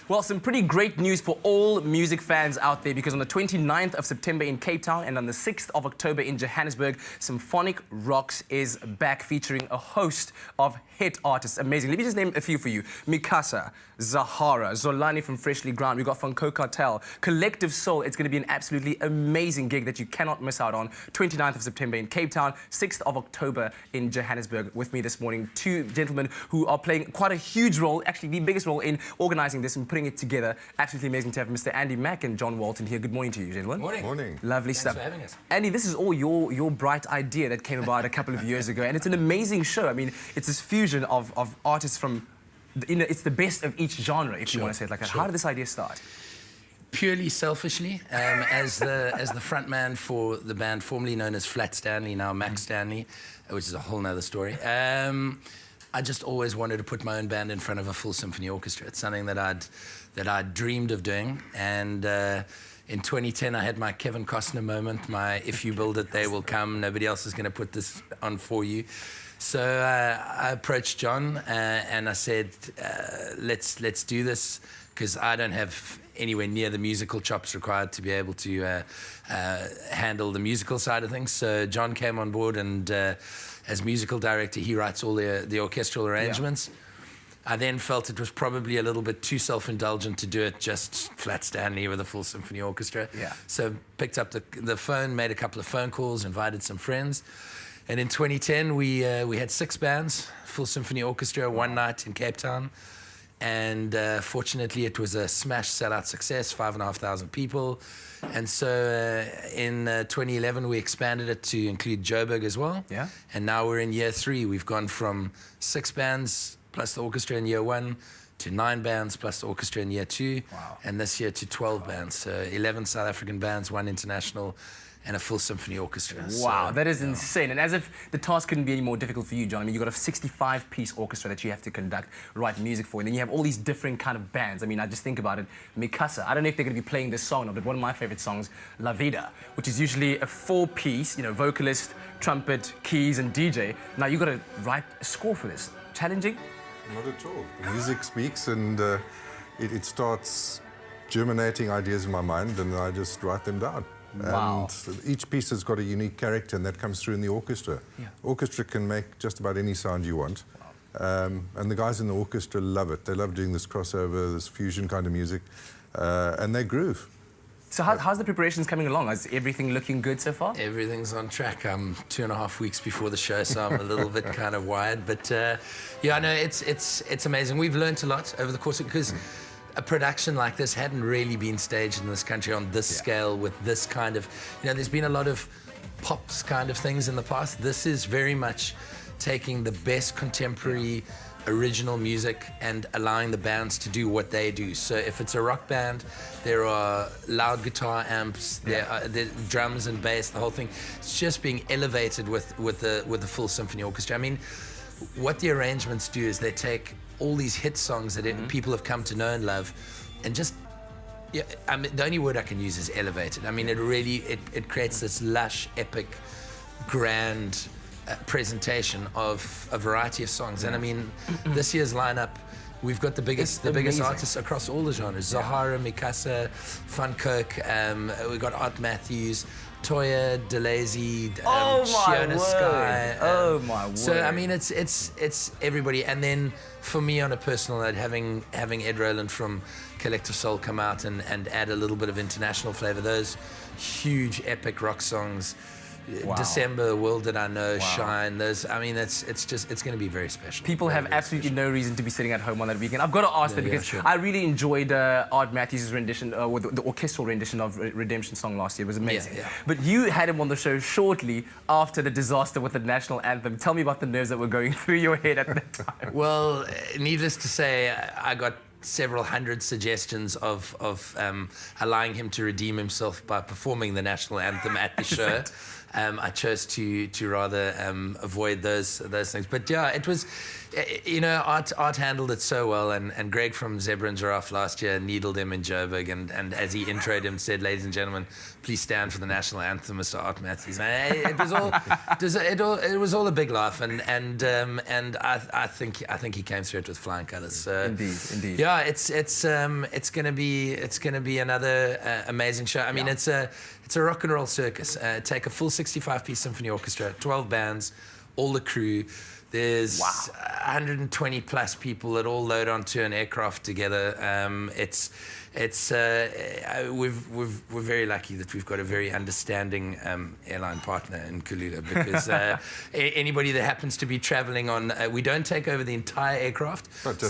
Well, some pretty great news for all music fans out there, because on the 29th of September in Cape Town and on the 6th of October in Johannesburg, Symphonic Rocks is back, featuring a host of hit artists. Amazing. Let me just name a few for you. Mikasa, Zahara, Zolani from Freshly Ground. We've got Funko Cartel, Collective Soul. It's going to be an absolutely amazing gig that you cannot miss out on. 29th of September in Cape Town, 6th of October in Johannesburg. With me this morning, two gentlemen who are playing quite a huge role, actually the biggest role in organising this and putting it together. Absolutely amazing to have Mr. Andy Mac and John Walton here. Good morning to you, gentlemen. Morning. Morning. Lovely Thanks stuff. for having us. Andy, this is all your bright idea that came about a couple of years ago, and it's an amazing show. I mean, it's this fusion of artists from, it's the best of each genre, if you want to say it like that. How did this idea start? Purely selfishly, as the front man for the band formerly known as MacStanley, now MacStanley, which is a whole nother story. I just always wanted to put my own band in front of a full symphony orchestra. It's something that I'd dreamed of doing, and in 2010 I had my Kevin Costner moment, my "if you build it, they will come, nobody else is going to put this on for you." So I approached John and I said, let's do this, because I don't have anywhere near the musical chops required to be able to handle the musical side of things. So John came on board, and as musical director, he writes all the orchestral arrangements. Yeah. I then felt it was probably a little bit too self-indulgent to do it just MacStanley with a full symphony orchestra. Yeah. So picked up the phone, made a couple of phone calls, invited some friends. And in 2010, we had 6 bands, full symphony orchestra, one night in Cape Town. And fortunately, it was a smash sellout success, 5,500 people. And so in 2011, we expanded it to include Joburg as well. Yeah. And now we're in year 3. We've gone from 6 bands plus the orchestra in year 1 to 9 bands plus the orchestra in year 2. Wow. And this year to 12 bands. So 11 South African bands, 1 international, and a full symphony orchestra. Wow, So, that is insane. And as if the task couldn't be any more difficult for you, John. I mean, you've got a 65-piece orchestra that you have to conduct, write music for, and then you have all these different kind of bands. I mean, I just think about it. Mikasa, I don't know if they're going to be playing this song or not, but one of my favorite songs, La Vida, which is usually a 4-piece, vocalist, trumpet, keys, and DJ. Now, you've got to write a score for this. Challenging? Not at all. The music speaks, and it starts germinating ideas in my mind, and I just write them down. Wow. And each piece has got a unique character, and that comes through in the orchestra. Yeah. Orchestra can make just about any sound you want. Wow. And the guys in the orchestra love it. They love doing this crossover, this fusion kind of music, and they groove. So how's the preparations coming along? Is everything looking good so far? Everything's on track. I'm 2.5 weeks before the show, so I'm a little bit kind of wired. But yeah, no, it's amazing. We've learned a lot over the course of, because a production like this hadn't really been staged in this country on this scale, with this kind of, there's been a lot of pops kind of things in the past. This is very much taking the best contemporary original music and allowing the bands to do what they do. So if it's a rock band, there are loud guitar amps, there are the drums and bass, the whole thing. It's just being elevated with the full symphony orchestra. I mean, what the arrangements do is they take all these hit songs that people have come to know and love, and just, I mean, the only word I can use is elevated. I mean, it really, it creates this lush, epic, grand presentation of a variety of songs. And I mean, this year's lineup, we've got the biggest artists across all the genres. Zahara, Mikasa, Funko, we've got Art Matthews, Toya, Delazy, Shiona Sky. Oh my word. So I mean, it's everybody. And then for me, on a personal note, having Ed Roland from Collective Soul come out and add a little bit of international flavor, those huge epic rock songs. Wow. December, World That I Know, Shine. Those, I mean, it's going to be very special. People have absolutely no reason to be sitting at home on that weekend. I've got to ask that, because sure. I really enjoyed Art Matthews' rendition, the orchestral rendition of Redemption song last year. It was amazing. Yeah. But you had him on the show shortly after the disaster with the national anthem. Tell me about the nerves that were going through your head at that time. Well, needless to say, I got several hundred suggestions of allowing him to redeem himself by performing the national anthem at the show. I chose to rather avoid those things. But yeah, it was, Art handled it so well, and Greg from Zebra and Giraffe last year needled him in Joburg, and as he introed him, said, "Ladies and gentlemen, please stand for the national anthem, Mr. Art Matthews." And it was all a big laugh, and I think he came through it with flying colours. So, indeed. Yeah, yeah, it's gonna be another amazing show. I mean, it's a rock and roll circus. Take a full 65-piece symphony orchestra, 12 bands, all the crew. There's 120 plus people that all load onto an aircraft together. We're very lucky that we've got a very understanding airline partner in Kulula, because anybody that happens to be traveling on, we don't take over the entire aircraft. But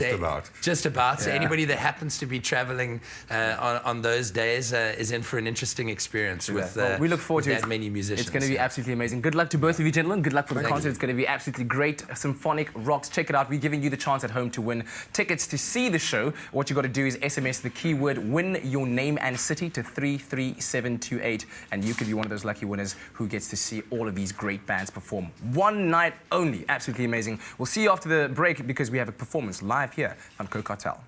just about. So anybody that happens to be traveling on those days is in for an interesting experience with we look forward to that many musicians. It's going to be absolutely amazing. Good luck to both of you, gentlemen. Good luck for the concert. It's going to be absolutely great. Symphonic Rocks. Check it out. We're giving you the chance at home to win tickets to see the show. What you got to do is SMS the keyword "win your name and city" to 33728, and you could be one of those lucky winners who gets to see all of these great bands perform. One night only. Absolutely amazing. We'll see you after the break, because we have a performance live here on Co Cartel.